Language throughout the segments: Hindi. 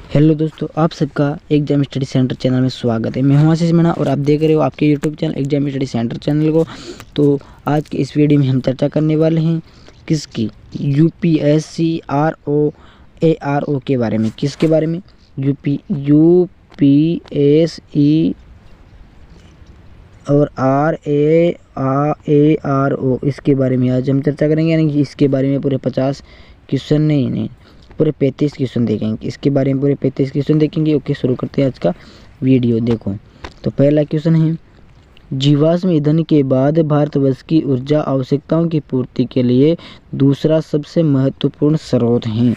हेलो दोस्तों, आप सबका एग्जाम स्टडी सेंटर चैनल में स्वागत है। मैं हूं आशीष मीणा और आप देख रहे हो आपके YouTube channel exam study centre channel को। तो आज के इस वीडियो में हम चर्चा करने वाले हैं किसकी, यूपीएससी आरओ के बारे में। किसके बारे में? यूपीएससी और आरओ, इसके बारे में आज हम चर्चा करेंगे। यानी कि इसके बारे में पूरे 50 क्वेश्चन नहीं पूरे 35 क्वेश्चन देखेंगे। इसके बारे में पूरे 35 क्वेश्चन देखेंगे। ओके, शुरू करते हैं आज का वीडियो। देखो, तो पहला क्वेश्चन है, जीवाश्म ईंधन के बाद भारतवर्ष की ऊर्जा आवश्यकताओं की पूर्ति के लिए दूसरा सबसे महत्वपूर्ण स्रोत है।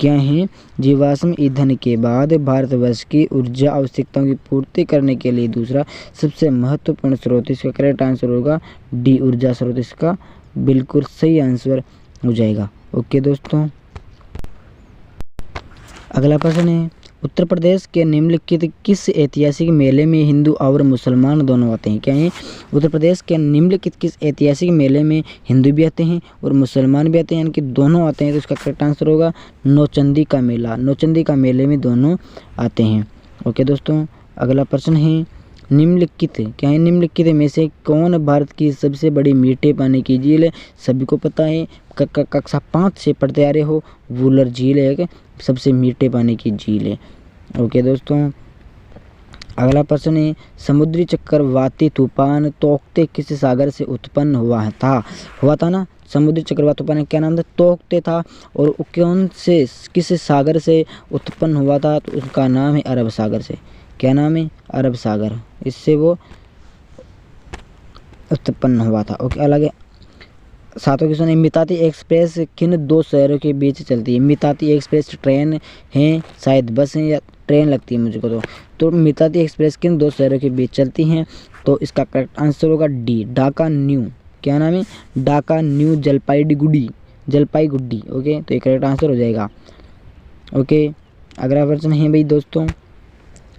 क्या है? जीवाश्म ईंधन के बाद भारतवर्ष की ऊर्जा आवश्यकताओं की पूर्ति करने के लिए दूसरा सबसे महत्वपूर्ण स्रोत। इसका करेक्ट आंसर होगा डी, ऊर्जा स्रोत। इसका बिल्कुल सही आंसर हो जाएगा। ओके दोस्तों, अगला प्रश्न है, उत्तर प्रदेश के निम्नलिखित किस ऐतिहासिक मेले में हिंदू और मुसलमान दोनों आते हैं? क्या है? उत्तर प्रदेश के निम्नलिखित किस ऐतिहासिक मेले में हिंदू भी आते हैं और मुसलमान भी आते हैं, यानी कि दोनों आते हैं? तो इसका करेक्ट आंसर होगा नौचंदी का मेला। नौचंदी का मेले में दोनों आते हैं। ओके दोस्तों, अगला प्रश्न है, निम्नलिखित क्या है? निम्नलिखित में से कौन भारत की सबसे बड़ी मीठे पानी की झील है? सभी को पता है, कक्षा 5 से पढ़ते आ रहे हो। वुलर झील है सबसे मीठे पानी की झील है। ओके दोस्तों, अगला प्रश्न है, समुद्री चक्रवाती तूफान तोकते किस सागर से उत्पन्न हुआ था ना? समुद्री चक्रवाती तूफान क्या नाम था? तोकते था। और कौन से किस सागर से उत्पन्न हुआ था? तो उसका नाम है अरब सागर से। क्या नाम है? अरब सागर। इससे वो उत्पन्न हुआ था। ओके, अलग सातों क्वेश्चन है, मिताती एक्सप्रेस किन दो शहरों के बीच चलती है? मिताती एक्सप्रेस ट्रेन है, शायद बस है या ट्रेन लगती है मुझको तो मिताती एक्सप्रेस किन दो शहरों के बीच चलती हैं? तो इसका करेक्ट आंसर होगा डी, ढाका न्यू। क्या नाम है? ढाका न्यू जलपाईगुड़ी। ओके, तो ये करेक्ट आंसर हो जाएगा। ओके, अगला प्रश्न है भाई दोस्तों,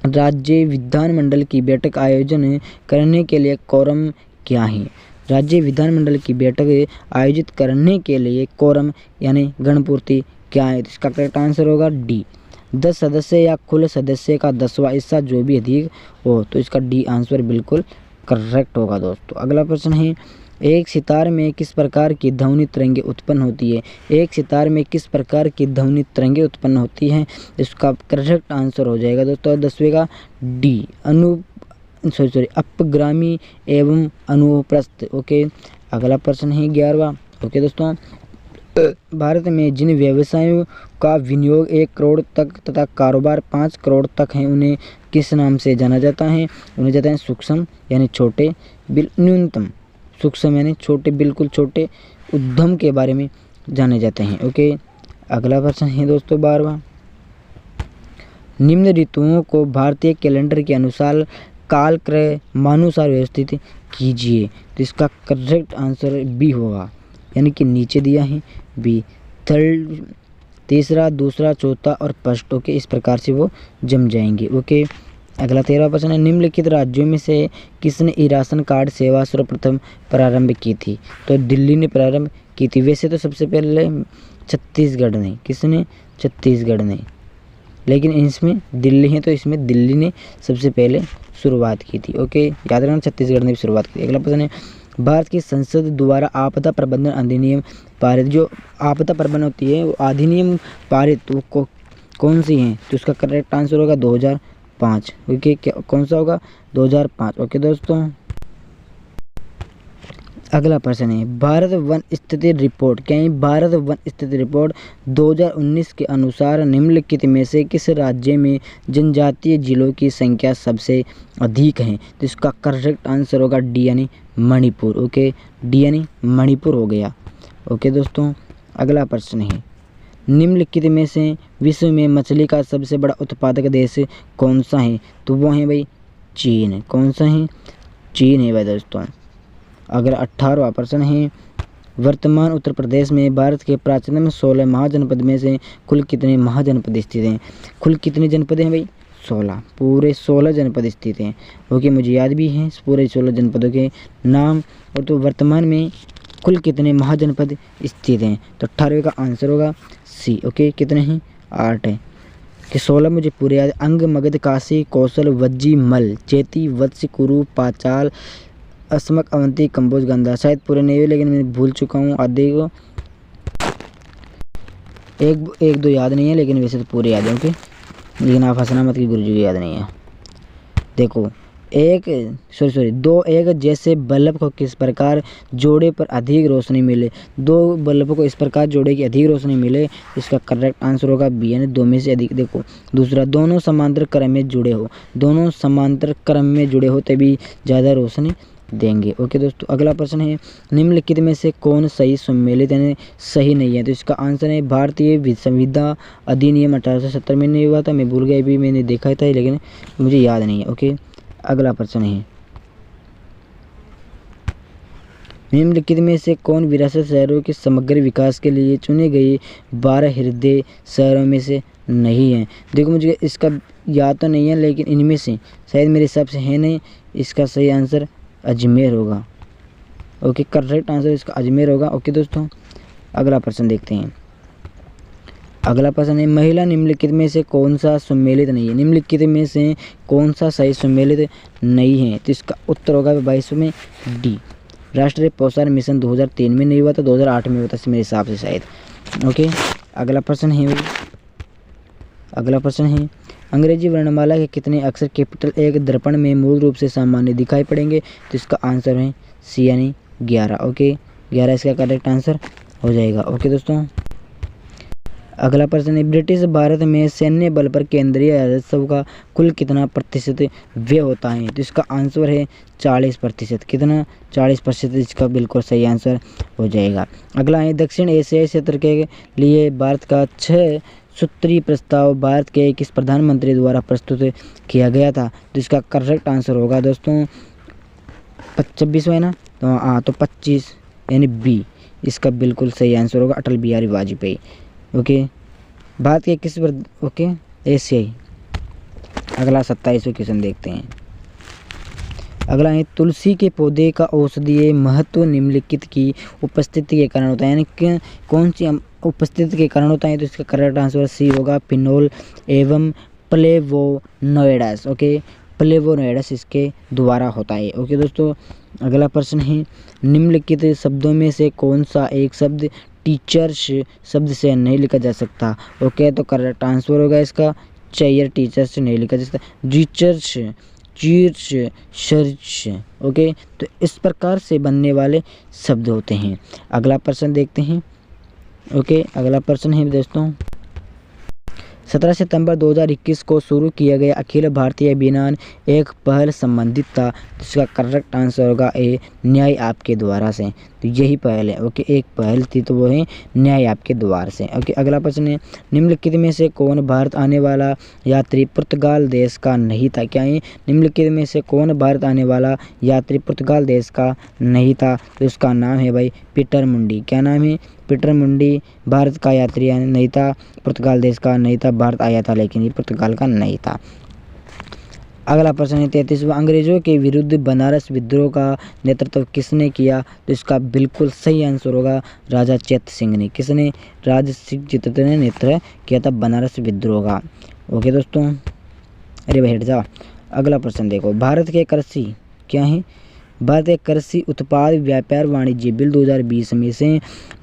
राज्य विधानमंडल की बैठक आयोजन करने के लिए कोरम क्या है? राज्य विधानमंडल की बैठक आयोजित करने के लिए कोरम यानी गणपूर्ति क्या है? तो इसका करेक्ट आंसर होगा डी, 10 सदस्य या कुल सदस्य का 10वां हिस्सा जो भी अधिक हो। तो इसका डी आंसर बिल्कुल करेक्ट होगा दोस्तों। अगला प्रश्न है, एक सितार में किस प्रकार की ध्वनि तरंगे उत्पन्न होती है? एक सितार में किस प्रकार की ध्वनि तरंगे उत्पन्न होती हैं? इसका करेक्ट आंसर हो जाएगा दोस्तों 10वें का डी, अपग्रामी एवं अनुप्रस्थ। ओके, अगला प्रश्न है 11वां। ओके दोस्तों, भारत में जिन व्यवसायों का विनियोग 1 करोड़ तक तथा कारोबार 5 करोड़ तक है, उन्हें किस नाम से जाना जाता है? उन्हें जाता है सूक्ष्म यानी छोटे, न्यूनतम। सूक्ष्म यानी छोटे, बिल्कुल छोटे उद्यम के बारे में जाने जाते हैं। ओके, अगला प्रश्न है दोस्तों 12वां, निम्न ऋतुओं को भारतीय कैलेंडर के अनुसार कालक्रमानुसार व्यवस्थित कीजिए। तो इसका करेक्ट आंसर बी होगा, यानी कि नीचे दिया है बी, थर्ड, तीसरा, दूसरा, चौथा और फर्स्ट। ओके, इस प्रकार से वो जम जाएंगे। ओके, अगला 13वां प्रश्न है, निम्नलिखित राज्यों में से किसने ई राशन कार्ड सेवा सर्वप्रथम प्रारंभ की थी? तो दिल्ली ने प्रारंभ की थी। वैसे तो सबसे पहले छत्तीसगढ़ ने, किसने? छत्तीसगढ़ ने, लेकिन इसमें दिल्ली है तो इसमें दिल्ली ने सबसे पहले शुरुआत की थी। ओके, याद रखना छत्तीसगढ़ ने भी शुरुआत की थी। अगला प्रश्न है, भारत की संसद द्वारा आपदा प्रबंधन अधिनियम पारित, जो आपदा प्रबंधन होती है वो अधिनियम पारित वो कौन सी है? तो उसका करेक्ट आंसर होगा 2005। ओके, कौन सा होगा? 2005। ओके दोस्तों, अगला प्रश्न है, भारत वन स्थिति रिपोर्ट। क्या है? भारत वन स्थिति रिपोर्ट 2019 के अनुसार निम्नलिखित में से किस राज्य में जनजातीय जिलों की संख्या सबसे अधिक है? तो इसका करेक्ट आंसर होगा डी यानी मणिपुर। ओके, डी यानी मणिपुर हो गया। ओके दोस्तों, अगला प्रश्न है, निम्नलिखित में से विश्व में मछली का सबसे बड़ा उत्पादक देश कौन सा है? तो वो है भाई चीन। कौन सा है? चीन है भाई दोस्तों। अगर 18वां प्रश्न है, वर्तमान उत्तर प्रदेश में भारत के प्राचीनतम 16 महाजनपद में से कुल कितने महाजनपद स्थित हैं? कुल कितने जनपद हैं भाई? 16, पूरे 16 जनपद स्थित हैं। ओके, मुझे याद भी हैं पूरे 16 जनपदों के नाम। और तो वर्तमान में कुल कितने महाजनपद स्थित हैं? तो 18वें का आंसर होगा सी। ओके, कितने हैं? 8 है। कि 16 मुझे पूरे याद। अंग, मगध, काशी, कौशल, वज्जी, मल, चेती, वत्स, कुरु, पांचाल, असमक, अवंती, कंबोज, गंधा। शायद पूरे नहीं हुए लेकिन मैं भूल चुका हूँ आधे को, एक दो याद नहीं है लेकिन वैसे तो पूरे याद है। ओके, लेकिन आप हंसना मत कि गुरुजी याद नहीं है। देखो दो एक जैसे बल्ब को किस प्रकार जोड़े पर अधिक रोशनी मिले। दो बल्ब को इस प्रकार जोड़े कि अधिक रोशनी मिले, इसका करेक्ट आंसर होगा बी, यानी दो में से अधिक। देखो दूसरा, दोनों समांतर क्रम में जुड़े हो, दोनों समांतर क्रम में जुड़े हो तभी ज़्यादा रोशनी देंगे। ओके दोस्तों, अगला प्रश्न है, निम्नलिखित में से कौन सही सम्मिलित यानी सही नहीं है। तो इसका आंसर है भारतीय संविदा अधिनियम 1870 में नहीं हुआ था। मैं भूल गया, अभी मैंने देखा था लेकिन मुझे याद नहीं है। ओके, अगला प्रश्न है, निम्नलिखित में से कौन विरासत शहरों के समग्र विकास के लिए चुने गए 12 हृदय शहरों में से नहीं है। देखो मुझे इसका याद तो नहीं है लेकिन इनमें से शायद मेरे हिसाब से है नहीं। इसका सही आंसर अजमेर होगा। ओके, करेक्ट आंसर इसका अजमेर होगा। ओके दोस्तों, अगला प्रश्न देखते हैं। अगला प्रश्न है, महिला निम्नलिखित में से कौन सा सम्मिलित नहीं है। निम्नलिखित में से कौन सा सही सम्मिलित नहीं है। तो इसका उत्तर होगा 22 में डी, राष्ट्रीय पोषण मिशन 2003 में नहीं हुआ था, 2008 में हुआ था मेरे हिसाब से शायद। ओके, अगला प्रश्न है, अंग्रेजी वर्णमाला के कितने अक्षर कैपिटल एक दर्पण में मूल रूप से सामान्य दिखाई पड़ेंगे। तो इसका आंसर है सी यानी 11। ओके, 11 इसका करेक्ट आंसर हो जाएगा। ओके दोस्तों, अगला प्रश्न है, ब्रिटिश भारत में सैन्य बल पर केंद्रीय राजस्व का कुल कितना प्रतिशत व्यय होता है। तो इसका आंसर है 40%। कितना? 40%, इसका बिल्कुल सही आंसर हो जाएगा। अगला है, दक्षिण एशियाई क्षेत्र के लिए भारत का 6 सूत्रीय प्रस्ताव भारत के किस प्रधानमंत्री द्वारा प्रस्तुत किया गया था। तो इसका करेक्ट आंसर होगा दोस्तों 26 है ना, तो हाँ, तो 25 यानी बी, इसका बिल्कुल सही आंसर होगा अटल बिहारी वाजपेयी। ओके, भारत के किस ओके एशियाई। अगला 27वां क्वेश्चन देखते हैं। अगला है, तुलसी के पौधे का औषधीय महत्व निम्नलिखित की उपस्थिति के कारण होता है, यानी कौन सी उपस्थिति के कारण होता है। तो इसका करेक्ट आंसर सी होगा, फिनोल एवं फ्लेवोनोइड्स। ओके, फ्लेवोनोइड्स इसके द्वारा होता है। ओके दोस्तों, अगला प्रश्न है, निम्नलिखित शब्दों में से कौन सा एक शब्द टीचर्स शब्द से नहीं लिखा जा सकता। ओके, तो करेक्ट आंसर होगा इसका चेयर, टीचर्स से नहीं लिखा जा सकता, टीचर्स, चीर्स, सर्च। ओके, तो इस प्रकार से बनने वाले शब्द होते हैं। अगला प्रश्न देखते हैं। ओके, अगला प्रश्न है दोस्तों, 17 सितंबर 2021 को शुरू किया गया अखिल भारतीय अभियान एक पहल संबंधित था। जिसका करेक्ट आंसर होगा ए, न्याय आपके द्वारा से। तो यही पहल है। ओके, एक पहल थी तो वो है न्याय आपके द्वार से। ओके, अगला प्रश्न है, निम्नलिखित में से कौन भारत आने वाला यात्री पुर्तगाल देश का नहीं था। क्या है, निम्नलिखित में से कौन भारत आने वाला यात्री पुर्तगाल देश का नहीं था। तो उसका नाम है भाई पीटर मुंडी। क्या नाम है? पीटर मुंडी भारत का यात्री नहीं था, पुर्तगाल देश का नहीं था, भारत आया था लेकिन ये पुर्तगाल का नहीं था। अगला प्रश्न है 33वां, अंग्रेजों के विरुद्ध बनारस विद्रोह का नेतृत्व किसने किया। तो इसका बिल्कुल सही आंसर होगा राजा चैत सिंह ने। किसने? राजा सिंह चित्र ने नेतृत्व किया था बनारस विद्रोह का। ओके दोस्तों, अरे भाई हट जाओ। अगला प्रश्न देखो, भारत के कृषि क्या है, भारत के कृषि उत्पाद व्यापार वाणिज्य बिल 2020 में से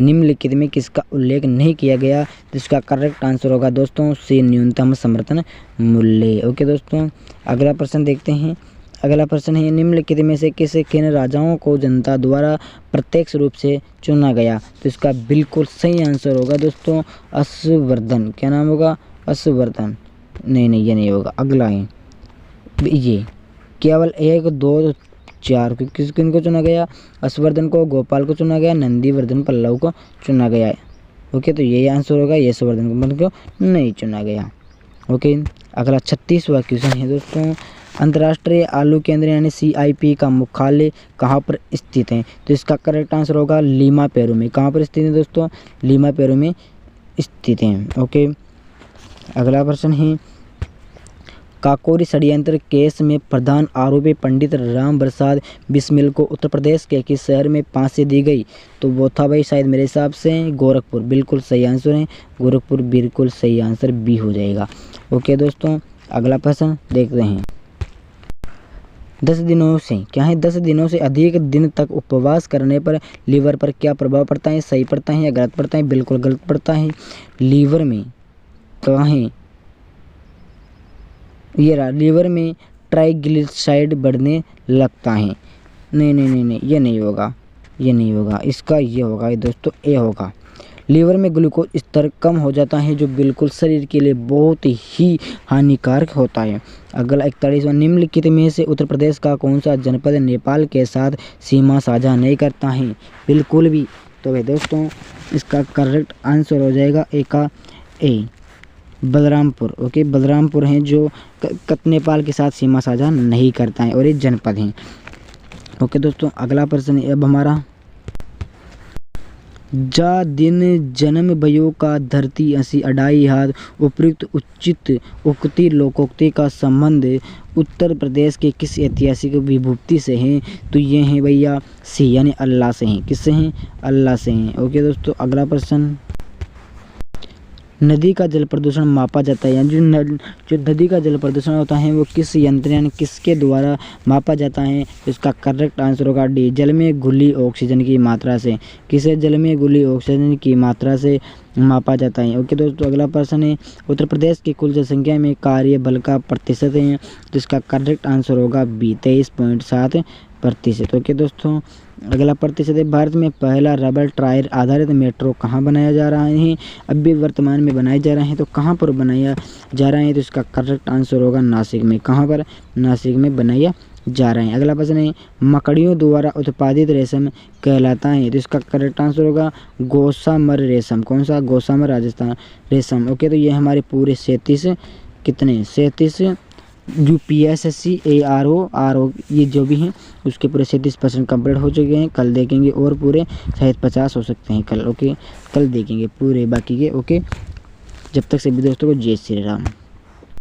निम्नलिखित में किसका उल्लेख नहीं किया गया। जिसका करेक्ट आंसर होगा दोस्तों सी, न्यूनतम समर्थन मूल्य। ओके दोस्तों, अगला प्रश्न देखते हैं। अगला प्रश्न है, निम्नलिखित में से किन राजाओं को जनता द्वारा प्रत्यक्ष रूप से चुना गया। तो इसका बिल्कुल सही आंसर होगा दोस्तों हर्षवर्धन। क्या नाम होगा? हर्षवर्धन। नहीं ये नहीं होगा, अगला है ये, केवल 1 2 4 किनको चुना गया? हर्षवर्धन को, गोपाल को चुना गया, नंदीवर्धन पल्लव को चुना गया है। ओके, तो यही आंसर होगा, यशवर्धन को नहीं चुना गया। ओके, अगला 36वां क्वेश्चन है दोस्तों, अंतर्राष्ट्रीय आलू केंद्र यानी CIP का मुख्यालय कहाँ पर स्थित है। तो इसका करेक्ट आंसर होगा लीमा पेरू में। कहाँ पर स्थित है दोस्तों? लीमा पेरू में स्थित है। ओके, अगला प्रश्न है, काकोरी षड्यंत्र केस में प्रधान आरोपी पंडित राम प्रसाद बिस्मिल को उत्तर प्रदेश के किस शहर में फांसी दी गई। तो वो था भाई शायद मेरे हिसाब से गोरखपुर। बिल्कुल सही आंसर है गोरखपुर, बिल्कुल सही आंसर बी हो जाएगा। ओके दोस्तों, अगला प्रश्न देखते हैं। 10 दिनों से क्या है, 10 दिनों से अधिक दिन तक उपवास करने पर लीवर पर क्या प्रभाव पड़ता है? सही पड़ता है या गलत पड़ता है? बिल्कुल गलत पड़ता है। लीवर में क्या है, ये रहा, लीवर में ट्राइग्लिसराइड बढ़ने लगता है। नहीं नहीं नहीं नहीं, ये नहीं होगा, ये नहीं होगा, इसका ये होगा ये दोस्तों, ए होगा। लीवर में ग्लूकोज स्तर कम हो जाता है जो बिल्कुल शरीर के लिए बहुत ही हानिकारक होता है। अगला 41वां, निम्नलिखित में से उत्तर प्रदेश का कौन सा जनपद नेपाल के साथ सीमा साझा नहीं करता है? बिल्कुल भी। तो भाई दोस्तों इसका करेक्ट आंसर हो जाएगा ए का ए, बलरामपुर। ओके, बलरामपुर हैं जो नेपाल के साथ सीमा साझा नहीं करता है और ये जनपद हैं। ओके दोस्तों, अगला प्रश्न अब हमारा, जा दिन जन्म भयो का धरती असी अढ़ाई हाथ उपयुक्त उचित उक्ति लोकोक्ति का संबंध उत्तर प्रदेश के किस ऐतिहासिक विभूति से हैं? तो ये हैं भैया सी, यानी अल्लाह से हैं। किससे हैं? अल्लाह से हैं। ओके दोस्तों, अगला प्रश्न, नदी का जल प्रदूषण मापा जाता है, यानी जो नदी का जल प्रदूषण होता है वो किस यंत्र यानी किसके द्वारा मापा जाता है? इसका करेक्ट आंसर होगा डी, जल में घुली ऑक्सीजन की मात्रा से। किसे? जल में घुली ऑक्सीजन की मात्रा से मापा जाता है। ओके दोस्तों, अगला प्रश्न है, उत्तर प्रदेश की कुल जनसंख्या में कार्य बल का प्रतिशत है, जिसका करेक्ट आंसर होगा बी, 23.7%। ओके दोस्तों, अगला प्रतिशत है, भारत में पहला रबर टायर आधारित मेट्रो कहाँ बनाया जा रहा है? अभी वर्तमान में बनाए जा रहे हैं, तो कहाँ पर बनाया जा रहा है? तो इसका करेक्ट आंसर होगा नासिक में। कहाँ पर? नासिक में बनाया जा रहे हैं। अगला प्रश्न है, मकड़ियों द्वारा उत्पादित रेशम कहलाता है, तो इसका करेक्ट आंसर होगा गौसामर रेशम। कौन सा? गौसामर राजस्थान रेशम। ओके, तो ये हमारे पूरे 37 कितने 37 UPSSC ARO ये जो भी हैं उसके पूरे 37% कंप्लीट हो चुके हैं। कल देखेंगे और पूरे शायद 50 हो सकते हैं कल। ओके, कल देखेंगे पूरे बाकी के। ओके, जब तक सभी दोस्तों को जय श्री राम।